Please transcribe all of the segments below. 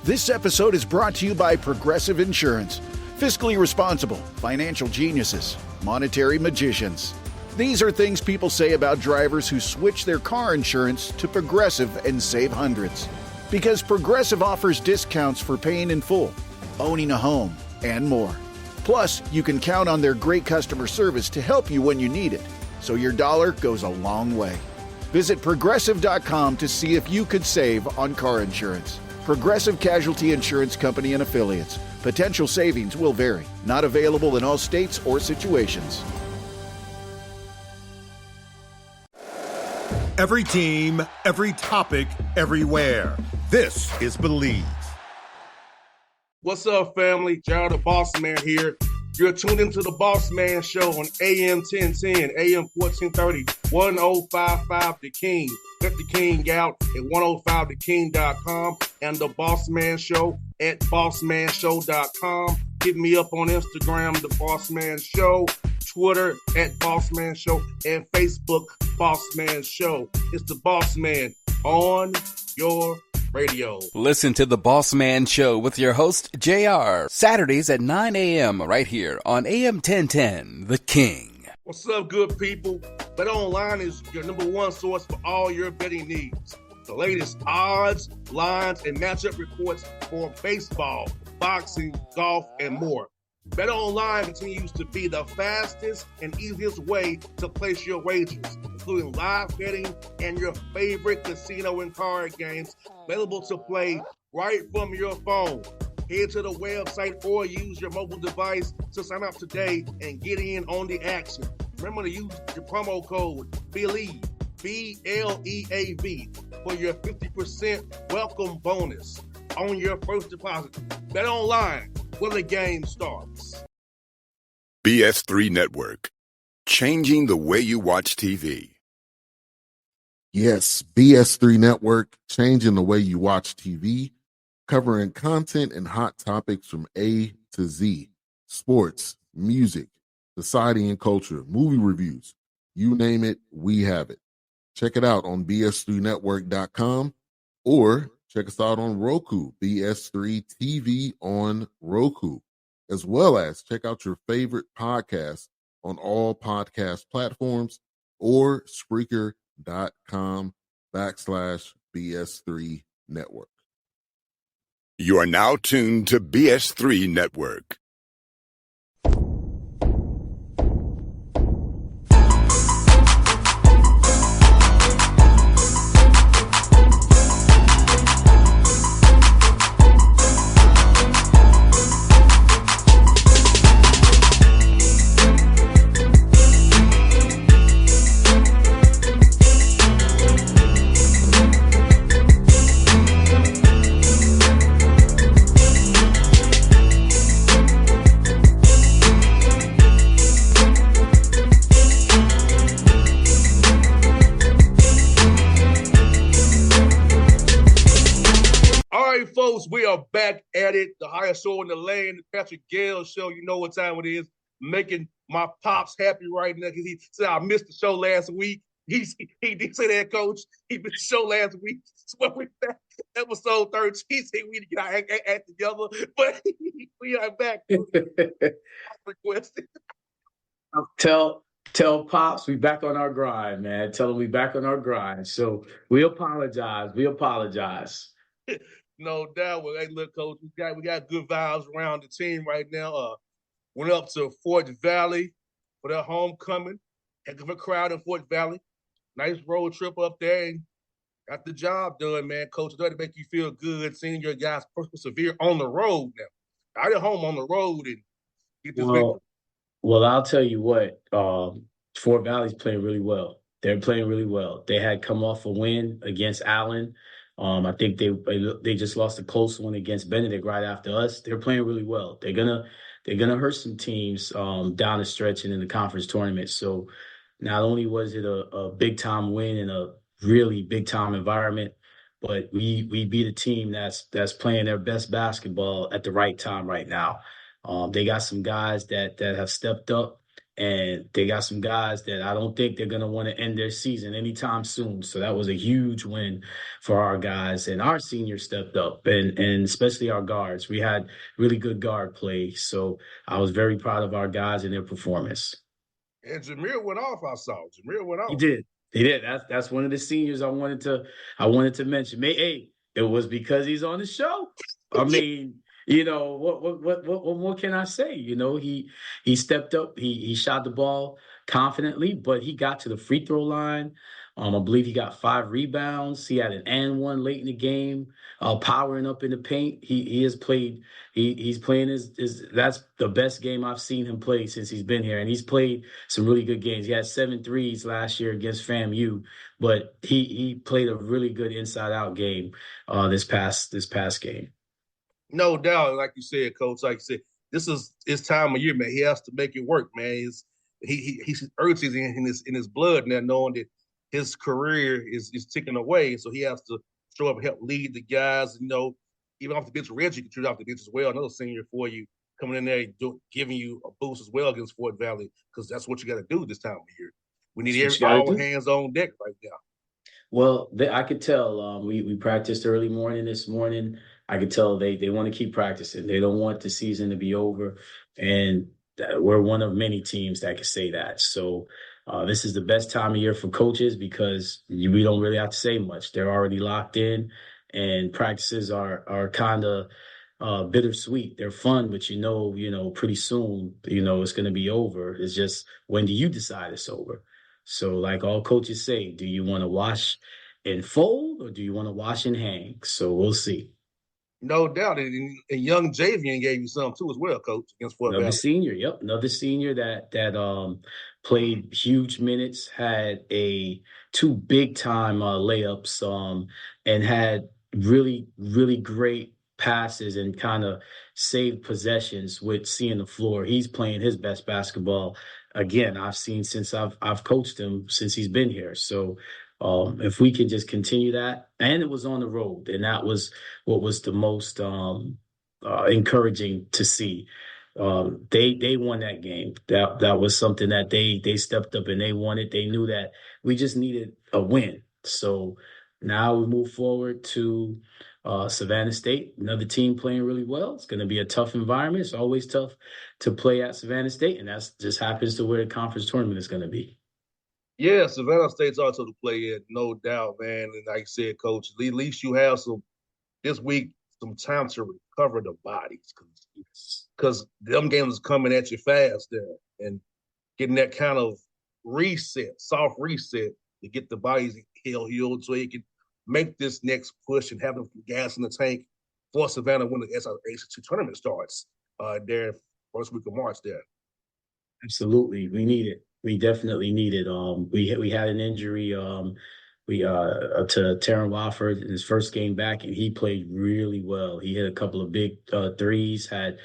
This episode is brought to you by Progressive Insurance. Fiscally responsible, financial geniuses, monetary magicians. These are things people say about drivers who switch their car insurance to Progressive and save hundreds. Because Progressive offers discounts for paying in full, owning a home, and more. Plus, you can count on their great customer service to help you when you need it, so your dollar goes a long way. Visit Progressive.com to see if you could save on car insurance. Progressive Casualty Insurance Company and Affiliates. Potential savings will vary. Not available in all states or situations. Every team, every topic, everywhere. This is Believe. What's up, family? Gerald the Bossman here. You're tuned into the Bossman Show on AM 1010, AM 1430, 1055 The King. Let the King out at 105theking.com and the Bossman Show at bossmanshow.com. Hit me up on Instagram, The Bossman Show, Twitter at Bossman Show, and Facebook, Bossman Show. It's the Bossman on your radio. Listen to the Bossman Show with your host, JR, Saturdays at 9 a.m. right here on AM 1010, The King. What's up, good people? BetOnline is your number one source for all your betting needs. The latest odds, lines, and matchup reports for baseball, boxing, golf, and more. BetOnline continues to be the fastest and easiest way to place your wagers, including live betting and your favorite casino and card games available to play right from your phone. Head to the website or use your mobile device to sign up today and get in on the action. Remember to use your promo code BELIEVE, BLEAV, for your 50% welcome bonus on your first deposit. BetOnline, where the game starts. BS3 Network, changing the way you watch TV. Yes, BS3 Network, changing the way you watch TV, covering content and hot topics from A to Z, sports, music, society and culture, movie reviews, you name it, we have it. Check it out on bs3network.com or check us out on Roku, BS3 TV on Roku, as well as check out your favorite podcast on all podcast platforms or Spreaker.com/BS3 Network. You are now tuned to BS3 Network. Folks, we are back at it. The highest show in the land, the Patrick Gayle Show. You know what time it is. Making my pops happy right now because he said I missed the show last week. He did say that, Coach. He missed the show last week. So we're back. Episode 13. He said we need to get our act together, but we are back. Requested. Tell Pops we back on our grind, man. Tell him we back on our grind. So we apologize. No doubt. Well, hey, look, Coach, we got good vibes around the team right now. Went up to Fort Valley for their homecoming. Heck of a crowd in Fort Valley. Nice road trip up there and got the job done, man. Coach, it doesn't make you feel good seeing your guys persevere on the road now. Out at home on the road and get this victory. Well, I'll tell you what. Fort Valley's playing really well. They're playing really well. They had come off a win against Allen. I think they just lost a close one against Benedict right after us. They're playing really well. They're gonna hurt some teams down the stretch and in the conference tournament. So not only was it a big time win in a really big time environment, but we beat a team that's playing their best basketball at the right time right now. They got some guys that have stepped up And they got some guys that I don't think they're going to want to end their season anytime soon. So that was a huge win for our guys. And our seniors stepped up, and especially our guards. We had really good guard play. So I was very proud of our guys and their performance. And Jameer went off, I saw. Jameer went He off. did. He did. That's one of the seniors I wanted to mention. Hey, it was because he's on the show. I mean, what more can I say? He stepped up. He shot the ball confidently, but he got to the free throw line. I believe he got 5 rebounds. He had an and one late in the game, powering up in the paint. He has played. He's playing his. That's the best game I've seen him play since he's been here, and he's played some really good games. He had 7 threes last year against FAMU, but he played a really good inside out game this past game. No doubt, like you said, Coach. Like you said, this is his time of year, man. He has to make it work, man. He's urges in his blood now, knowing that his career is ticking away. So he has to show up and help lead the guys. Even off the bench, Reggie contributed off the bench as well. Another senior for you coming in there, giving you a boost as well against Fort Valley, because that's what you got to do this time of year. We need all hands on deck right now. Well, I could tell. We practiced early morning this morning. I could tell they want to keep practicing. They don't want the season to be over, and we're one of many teams that can say that. So this is the best time of year for coaches because we don't really have to say much. They're already locked in, and practices are kind of bittersweet. They're fun, but pretty soon, it's going to be over. It's just, when do you decide it's over? So like all coaches say, do you want to wash and fold or do you want to wash and hang? So we'll see. No doubt. And young Javian gave you some too as well, Coach, against Fort Another Valley. senior, yep. Another senior that played huge minutes, had 2 big time layups, and had really, really great passes and kind of saved possessions with seeing the floor. He's playing his best basketball again I've seen since I've coached him since he's been here. So if we can just continue that, and it was on the road, and that was what was the most encouraging to see. They won that game. That was something that they stepped up and they won it. They knew that we just needed a win. So now we move forward to Savannah State, another team playing really well. It's going to be a tough environment. It's always tough to play at Savannah State, and that just happens to where the conference tournament is going to be. Yeah, Savannah State's also to play in, no doubt, man. And like I said, Coach, at least you have this week some time to recover the bodies, because them games is coming at you fast there, and getting that kind of soft reset to get the bodies healed so you can make this next push and have them gas in the tank for Savannah when the SRAC2 tournament starts there first week of March there. Absolutely. We need it. We definitely need it. We had an injury to Taron Wofford in his first game back, and he played really well. He hit a couple of big threes, had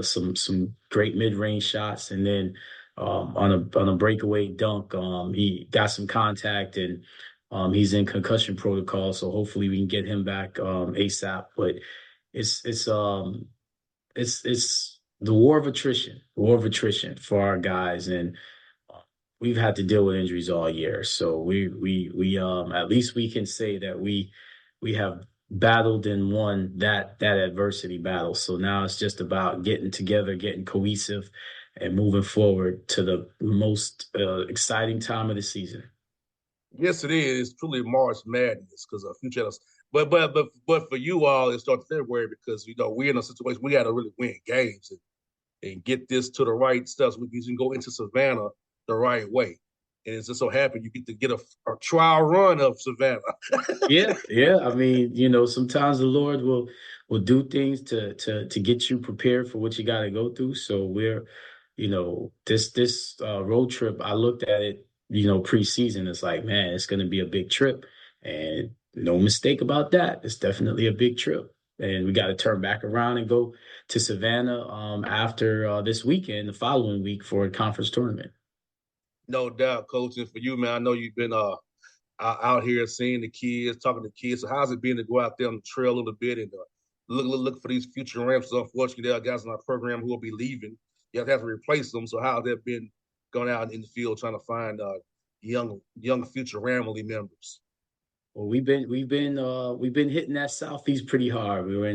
some great mid-range shots, and then on a breakaway dunk, he got some contact, and he's in concussion protocol. So hopefully we can get him back ASAP. But it's the war of attrition for our guys, and we've had to deal with injuries all year. So we at least we can say that we have battled and won that adversity battle. So now it's just about getting together, getting cohesive, and moving forward to the most exciting time of the season. Yes, it is. It's truly March Madness because of future. But for you all, it starts February because we're in a situation we got to really win games and get this to the right stuff so we can go into Savannah the right way. And it's just so happy you get a trial run of Savannah. Yeah. I mean, sometimes the Lord will do things to get you prepared for what you got to go through. So we're, this road trip, I looked at it, preseason. It's like, man, it's going to be a big trip, and no mistake about that. It's definitely a big trip, and we got to turn back around and go to Savannah after this weekend, the following week, for a conference tournament. No doubt, Coach. And for you, man, I know you've been out here seeing the kids, talking to kids. So how's it been to go out there on the trail a little bit and look for these future ramps? Unfortunately, there are guys in our program who will be leaving. You have to replace them. So how's that been going out in the field trying to find young future Ramley members? Well, we've been hitting that southeast pretty hard. We were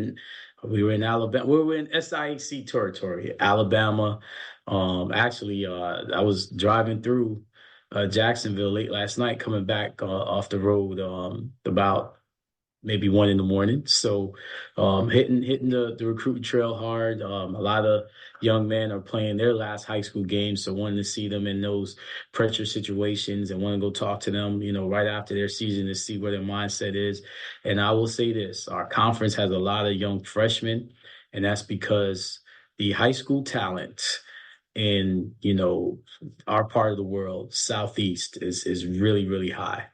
in Alabama. We were in SIAC territory, Alabama. Actually, I was driving through Jacksonville late last night, coming back off the road about maybe 1 in the morning. So hitting the recruiting trail hard. A lot of young men are playing their last high school games, so wanting to see them in those pressure situations and want to go talk to them, right after their season to see where their mindset is. And I will say this, our conference has a lot of young freshmen, and that's because the high school talent in, our part of the world, Southeast, is really, really high.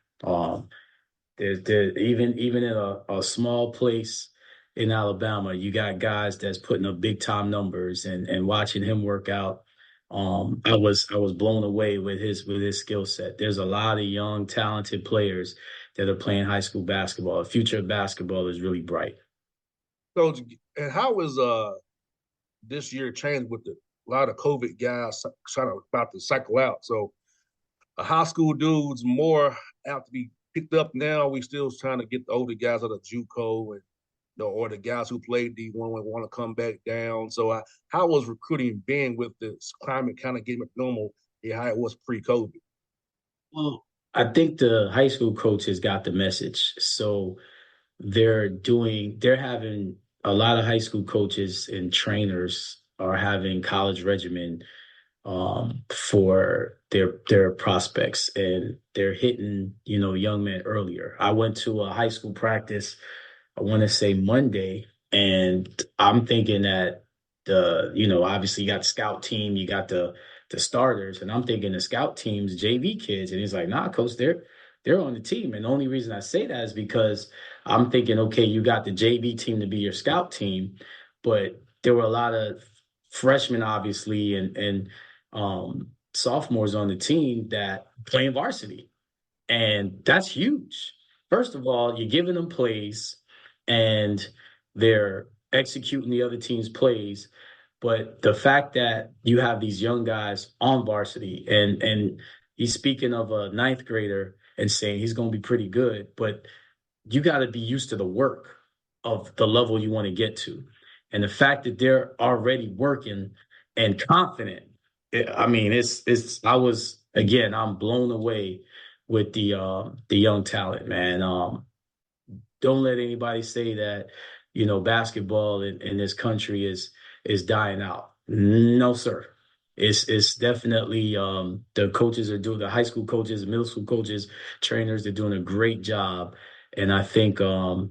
Even in a small place in Alabama, you got guys that's putting up big time numbers, and watching him work out. I was blown away with his skill set. There's a lot of young, talented players that are playing high school basketball. The future of basketball is really bright. Coach, and how is this year changed with a lot of COVID guys trying to about to cycle out? So high school dudes more have to be picked up now. We still trying to get the older guys out of JUCO and or the guys who played D1 want to come back down. So how was recruiting been with this climate kind of getting normal, how it was pre-COVID? Well, I think the high school coaches got the message. So they're having a lot of high school coaches and trainers are having college regimen for their prospects, and they're hitting, young men earlier. I went to a high school practice, I want to say Monday, and I'm thinking that obviously you got the scout team, you got the starters, and I'm thinking the scout team's JV kids, and he's like, nah, coach, they're on the team. And the only reason I say that is because I'm thinking, okay, you got the JV team to be your scout team, but there were a lot of freshmen, obviously, and sophomores on the team that playing varsity. And that's huge. First of all, you're giving them plays and they're executing the other team's plays. But the fact that you have these young guys on varsity, and he's speaking of a ninth grader and saying he's going to be pretty good, but you got to be used to the work of the level you want to get to. And the fact that they're already working and confident, I'm blown away with the young talent, man. Don't let anybody say that, basketball in this country is dying out. No, sir. It's definitely the coaches are doing, the high school coaches, middle school coaches, trainers, they're doing a great job. And I think now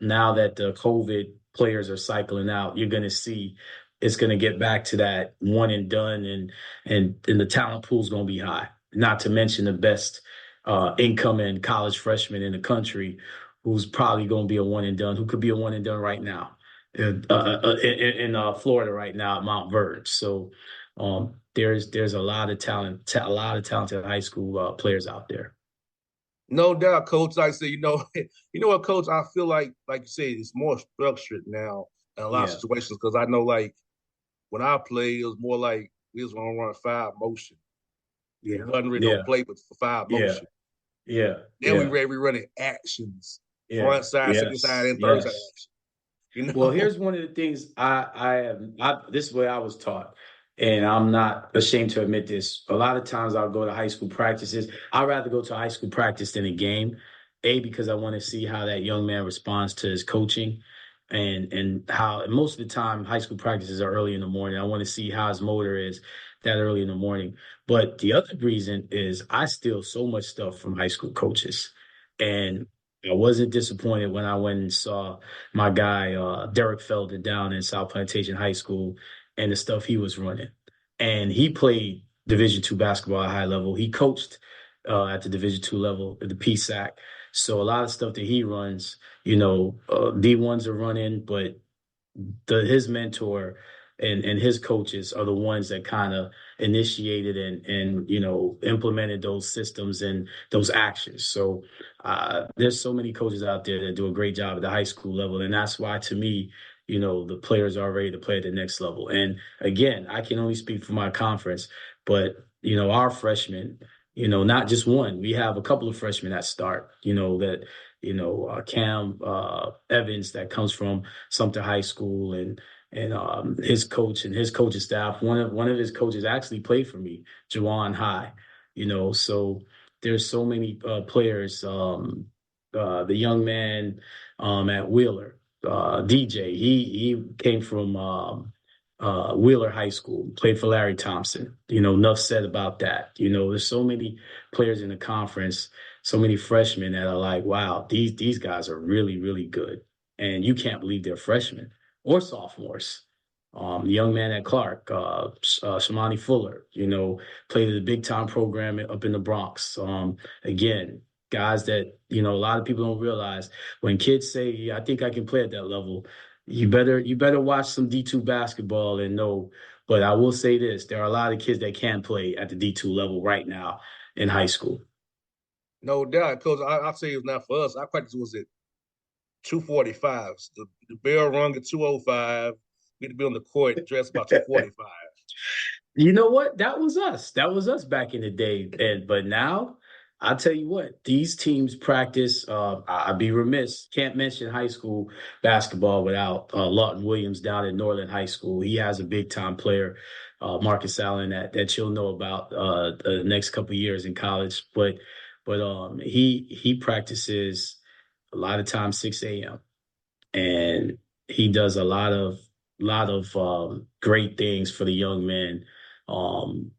that the COVID players are cycling out, you're going to see it's going to get back to that one and done, and the talent pool is going to be high. Not to mention the best incoming college freshman in the country, who's probably going to be a one and done, who could be a one and done right now in Florida right now at Mount Vernon. So there's a lot of talent, a lot of talented high school players out there. No doubt, Coach. Like I said, you know what, Coach? I feel like you said, it's more structured now in a lot of situations, because I know, like, when I played, it was more like we was going to run 5 motion. It wasn't really no play, but for 5 motion. Yeah. Then we running actions, front side, second side, and third side action. Well, here's one of the things this is the way I was taught, and I'm not ashamed to admit this. A lot of times I'll go to high school practices. I'd rather go to a high school practice than a game, because I want to see how that young man responds to his coaching, and how most of the time high school practices are early in the morning. I want to see how his motor is that early in the morning. But the other reason is I steal so much stuff from high school coaches, and I wasn't disappointed when I went and saw my guy, Derek Felder, down in South Plantation High School, and the stuff he was running. And he played Division II basketball at high level. He coached at the Division II level at the PSAC. So a lot of stuff that he runs, D1s are running, but his mentor and his coaches are the ones that kind of initiated and implemented those systems and those actions. So there's so many coaches out there that do a great job at the high school level, and that's why, to me, the players are ready to play at the next level. And again, I can only speak for my conference, but our freshmen, not just one. We have a couple of freshmen that start, Cam Evans that comes from Sumter High School, and his coach and his coaching staff. One of his coaches actually played for me, Jawan High. So there's so many players. The young man at Wheeler, DJ, he came from Wheeler High School, played for Larry Thompson. Enough said about that. There's so many players in the conference, so many freshmen that are like, wow, these guys are really, really good. And you can't believe they're freshmen or sophomores. The young man at Clark, Shamani Fuller, played in the big time program up in the Bronx. Again, guys that, a lot of people don't realize when kids say, yeah, I think I can play at that level. You better watch some D2 basketball and know. But I will say this: there are a lot of kids that can play at the D2 level right now in high school. No doubt, Coach. I'll say it's not for us. Our practice was at 2:45. The bell rung at 2:05. We had to be on the court dressed about 2:45. You know what? That was us. That was us back in the day. But now, I'll tell you what, these teams practice. I'd be remiss, can't mention high school basketball without Lawton Williams down at Norland High School. He has a big time player, Marcus Allen, that you'll know about the next couple of years in college. But he practices a lot of times 6 a.m. and he does a lot of great things for the young men um,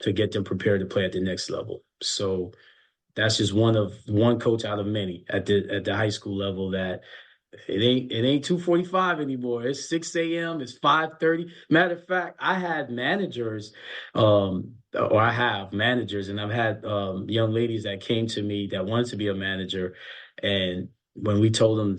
to get them prepared to play at the next level. So that's just one coach out of many at the high school level that it ain't 2:45 anymore. It's 6 a.m. It's 5:30. Matter of fact, I had managers, or I have managers, and I've had young ladies that came to me that wanted to be a manager, and when we told them,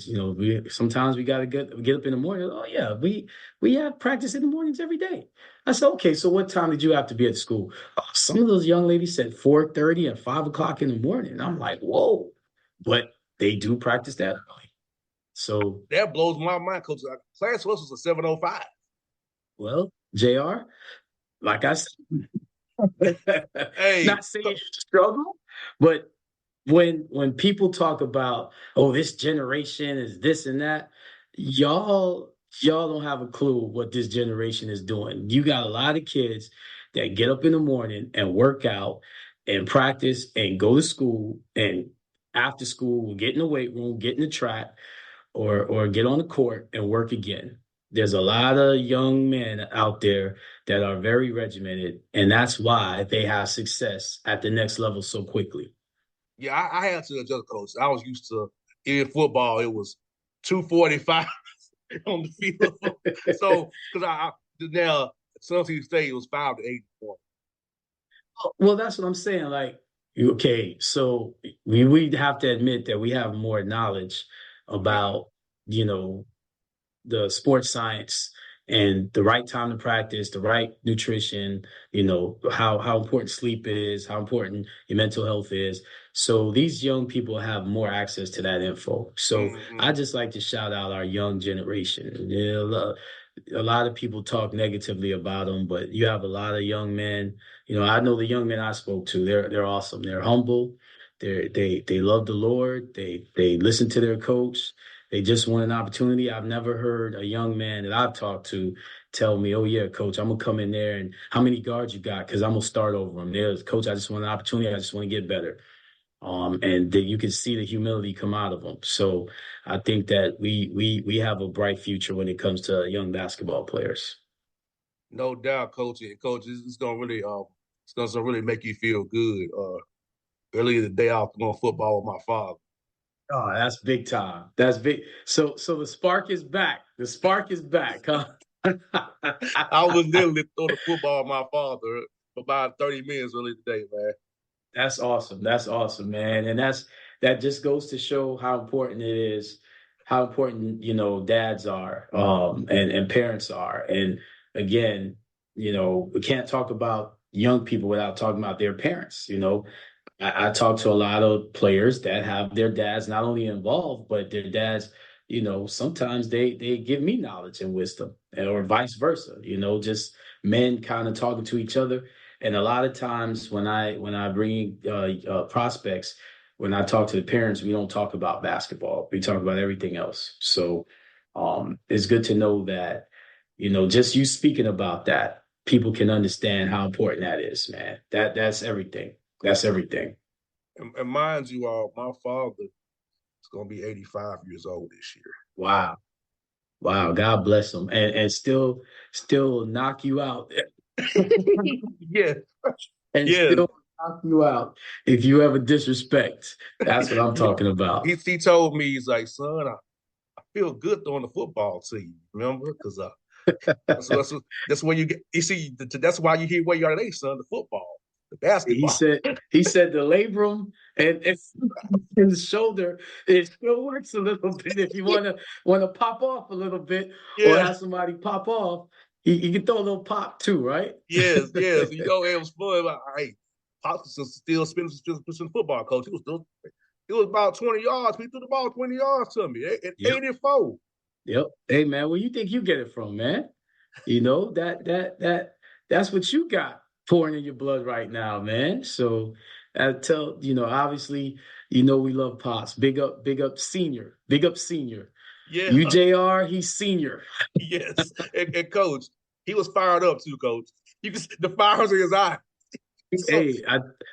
sometimes we got to get up in the morning. Oh yeah, we have practice in the mornings every day. I said, okay, so what time did you have to be at school? Oh, some of those young ladies said 4:30 and 5 o'clock in the morning. I'm like, whoa, but they do practice that early. So that blows my mind, Coach. Class was a 7:05. well, JR, like I said, Hey, not saying struggle, but when people talk about, oh, this generation is this and that, y'all don't have a clue what this generation is doing. You got a lot of kids that get up in the morning and work out and practice and go to school, and after school will get in the weight room, get in the track, or get on the court and work again. There's a lot of young men out there that are very regimented, and that's why they have success at the next level so quickly. yeah, I had to adjust, Coach. I was used to in football. It was 2:45 on the field. So because I now Sunset State was 5 to 8. Well, that's what I'm saying. Like, okay, so we have to admit that we have more knowledge about, you know, the sports science and the right time to practice, the right nutrition, how important sleep is, how important your mental health is. So these young people have more access to that info. So I just like to shout out our young generation. A lot of people talk negatively about them, but you have a lot of young men. I know the young men I spoke to, they're awesome. They're humble. They love the Lord. They listen to their coach. They just want an opportunity. I've never heard a young man that I've talked to tell me, oh, yeah, coach, I'm going to come in there and how many guards you got? Because I'm going to start over them. There's, coach, I just want an opportunity. I just want to get better. And you can see the humility come out of them. So I think that we have a bright future when it comes to young basketball players. No doubt, Coach. And Coach, it's gonna really make you feel good. Earlier today, I was on football with my father. Oh, that's big time. That's big. So the spark is back. The spark is back, huh? I was literally throwing the football with my father for about 30 minutes earlier today, man. That's awesome. That's awesome, man. And that just goes to show how important it is, how important, dads are, and parents are. And again, we can't talk about young people without talking about their parents. I talk to a lot of players that have their dads not only involved, but their dads, sometimes they give me knowledge and wisdom, or vice versa, just men kind of talking to each other. And a lot of times when I bring prospects, when I talk to the parents, we don't talk about basketball. We talk about everything else. So it's good to know that, just you speaking about that, people can understand how important that is, man. That's everything. That's everything. And mind you, all, my father is going to be 85 years old this year. Wow. Wow. God bless him. And still knock you out. Yeah, And yeah. still knock you out if you ever disrespect. That's what I'm talking about. He told me, he's like, son, I feel good throwing the football to you, remember? Because that's where you get, you see, that's why you hear where you are today, son, the football, the He basketball. said he said the labrum and his shoulder, it still works a little bit if you wanna pop off a little bit or Yeah, have somebody pop off. He can throw a little pop too, right? yes, yes. It was fun. Like, hey, Pops was still spinning football coach. It was about 20 yards. He threw the ball 20 yards to me at Yep. 84. Yep. Hey man, where you think you get it from, man? You know, that's what you got pouring in your blood right now, man. So I tell, obviously, we love Pops. Big up senior. Big up senior. Yeah, UJR, he's senior. yes. And coach, he was fired up too, coach. You can see the fires in his eye. So, Hey,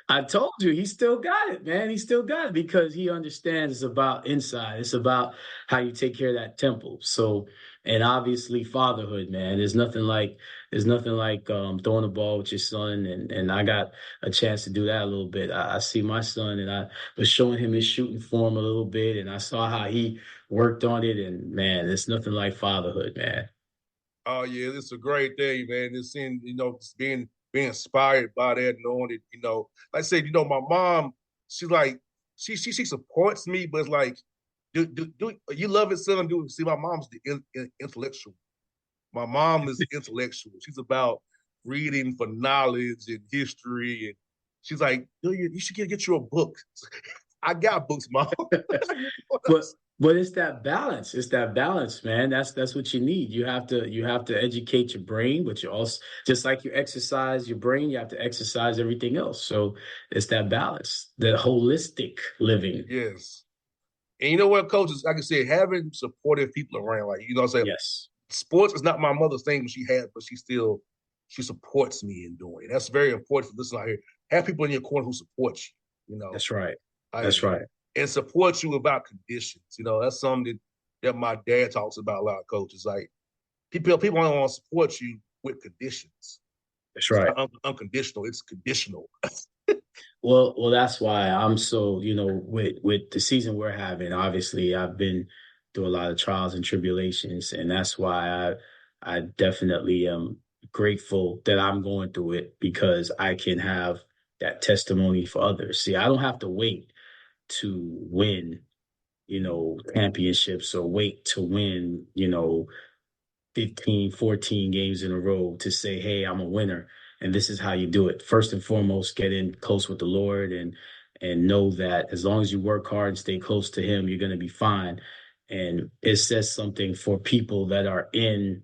I told you he still got it, man. He still got it because he understands it's about inside. It's about how you take care of that temple. So, and obviously fatherhood, man. There's nothing like throwing the ball with your son, and I got a chance to do that a little bit. I see my son, and I was showing him his shooting form a little bit, and I saw how he worked on it, and man, there's nothing like fatherhood, man. oh yeah, it's a great thing, man. It's in, just being inspired by that, knowing that, like I said, my mom, she's like, she supports me, but it's like, do you love it, son? Do see my mom's the intellectual. My mom is intellectual. She's about reading for knowledge and history, and she's like, you should get you a book. I got books, mom. But but it's that balance. It's that balance, man. That's what you need. You have to educate your brain, but you also just like you exercise your brain, you have to exercise everything else. So it's that balance, the holistic living. Yes. And you know what, coaches, like I said, having supportive people around, like, what I'm saying, Yes, sports is not my mother's thing, but she supports me in doing it. That's very important for this out here. Have people in your corner who support you. that's right. That's I, right. and support you about conditions. That's something that my dad talks about a lot, coach. It's like people don't want to support you with conditions. That's It's right. not unconditional, it's conditional. Well, that's why I'm so, with the season we're having, obviously I've been through a lot of trials and tribulations, and that's why I definitely am grateful that I'm going through it because I can have that testimony for others. See, I don't have to wait to win, championships or wait to win, 15, 14 games in a row to say, hey, I'm a winner. And this is how you do it. First and foremost, get in close with the Lord and know that as long as you work hard and stay close to him, you're going to be fine. And it says something for people that are in,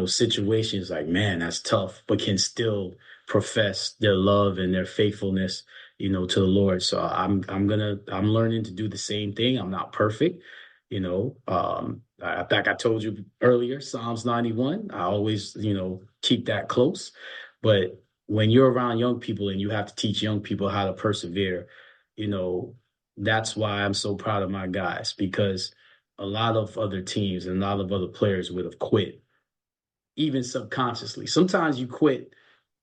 situations like, man, that's tough, but can still profess their love and their faithfulness, to the Lord. So I'm learning to do the same thing. I'm not perfect, like I told you earlier, Psalms 91, I always, keep that close. But when you're around young people and you have to teach young people how to persevere, you know, that's why I'm so proud of my guys because a lot of other teams and a lot of other players would have quit even subconsciously. Sometimes you quit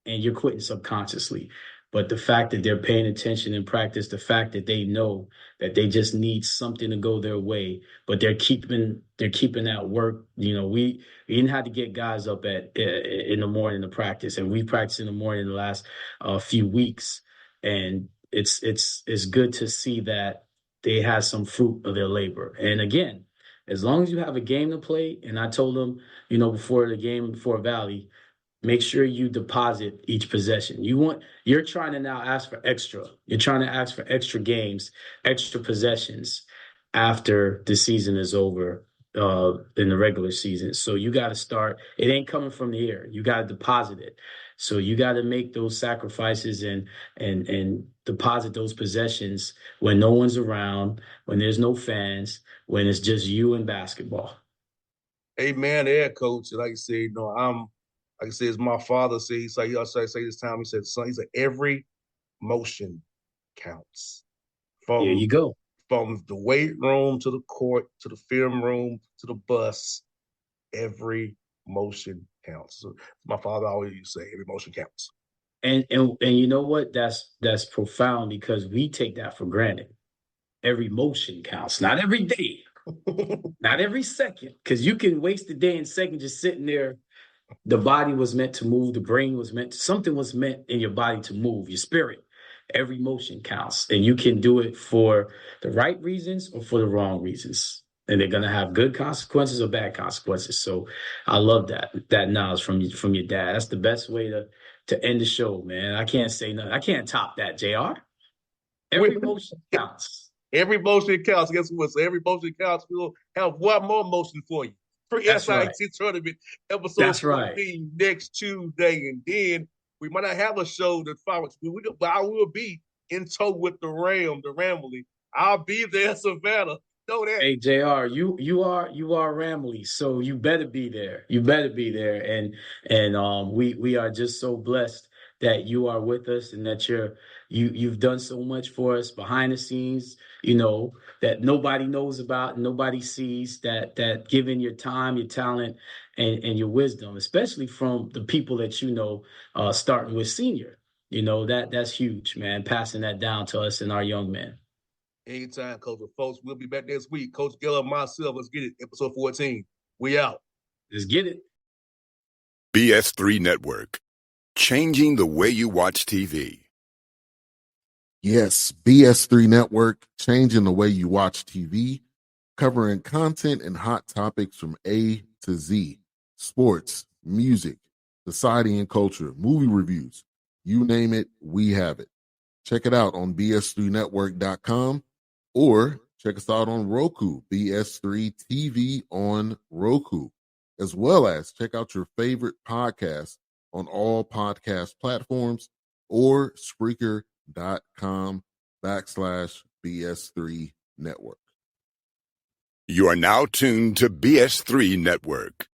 and you're quitting subconsciously. But the fact that they're paying attention in practice, the fact that they know that they just need something to go their way, but they're keeping that work. We didn't have to get guys up in the morning to practice, and we practiced in the morning the last few weeks, and it's good to see that they had some fruit of their labor. And again, as long as you have a game to play, and I told them, before the game before Valley, make sure you deposit each possession. You're trying to now ask for extra. You're trying to ask for extra games, extra possessions after the season is over in the regular season. So you got to start. It ain't coming from the air. You got to deposit it. So you got to make those sacrifices and deposit those possessions when no one's around, when there's no fans, when it's just you and basketball. Amen there, coach. Like I said, like I said, as my father said, he also say this time, he said, son, he said, every motion counts. There you go. From the weight room to the court, to the film room, to the bus, every motion counts. So my father always used to say, every motion counts. And you know what? That's profound because we take that for granted. Every motion counts, not every day. Not every second, because you can waste a day and second just sitting there. The body was meant to move. The brain was something was meant in your body to move, your spirit. Every motion counts, and you can do it for the right reasons or for the wrong reasons. And they're going to have good consequences or bad consequences. So I love that knowledge from your dad. That's the best way to end the show, man. I can't say nothing. I can't top that, JR. Every motion counts. Every motion counts. Guess what? So every motion counts. We'll have one more motion for you. For SIT Tournament, episode 14 next Tuesday. And then we might not have a show that follows. But I will be in tow with the Ramley. I'll be there in Savannah. Know that. Hey, JR, you are Ramley, so you better be there. You better be there. And we are just so blessed that you are with us and that you've done so much for us behind the scenes, that nobody knows about, nobody sees, that given your time, your talent, and your wisdom, especially from the people that starting with senior. That's huge, man, passing that down to us and our young men. Anytime, Coach. Well, folks, we'll be back next week. Coach Gayle and myself, let's get it. Episode 14. We out. Let's get it. BS3 Network. Changing the way you watch TV. Yes, BS3 Network, changing the way you watch TV, covering content and hot topics from A to Z. Sports, music, society and culture, movie reviews. You name it, we have it. Check it out on bs3network.com or check us out on Roku, BS3 TV on Roku, as well as check out your favorite podcast on all podcast platforms or Spreaker.com/BS3 Network. You are now tuned to BS3 Network.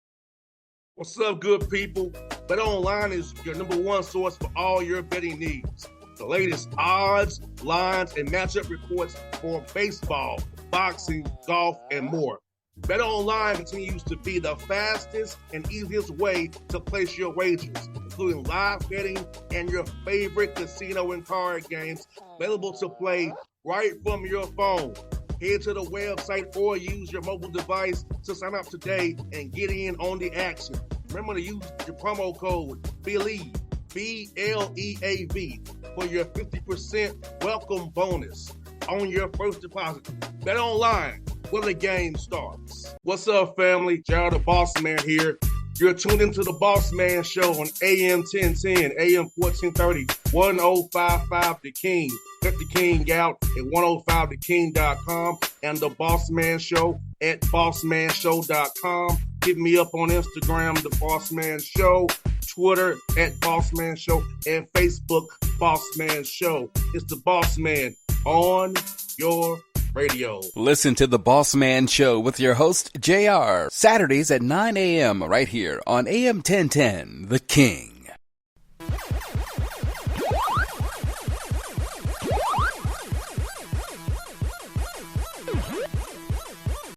What's up, good people? Bet Online is your number one source for all your betting needs. The latest odds, lines, and matchup reports for baseball, boxing, golf, and more. Bet Online continues to be the fastest and easiest way to place your wagers, including live betting and your favorite casino and card games available to play right from your phone. Head to the website or use your mobile device to sign up today and get in on the action. Remember to use your promo code BELIEVE, BLEAV, for your 50% welcome bonus on your first deposit. Bet Online, where the game starts. What's up, family? Gerald the Bossman here. You're tuned into the Bossman Show on AM 1010, AM 1430, 1055 The King. Check The King out at 105theking.com and the Bossman Show at bossmanshow.com. Hit me up on Instagram, The Bossman Show, Twitter at Bossman Show, and Facebook, Bossman Show. It's the Bossman on your radio. Listen to the Bossman Show with your host, JR, Saturdays at 9 a.m. right here on AM 1010, The King.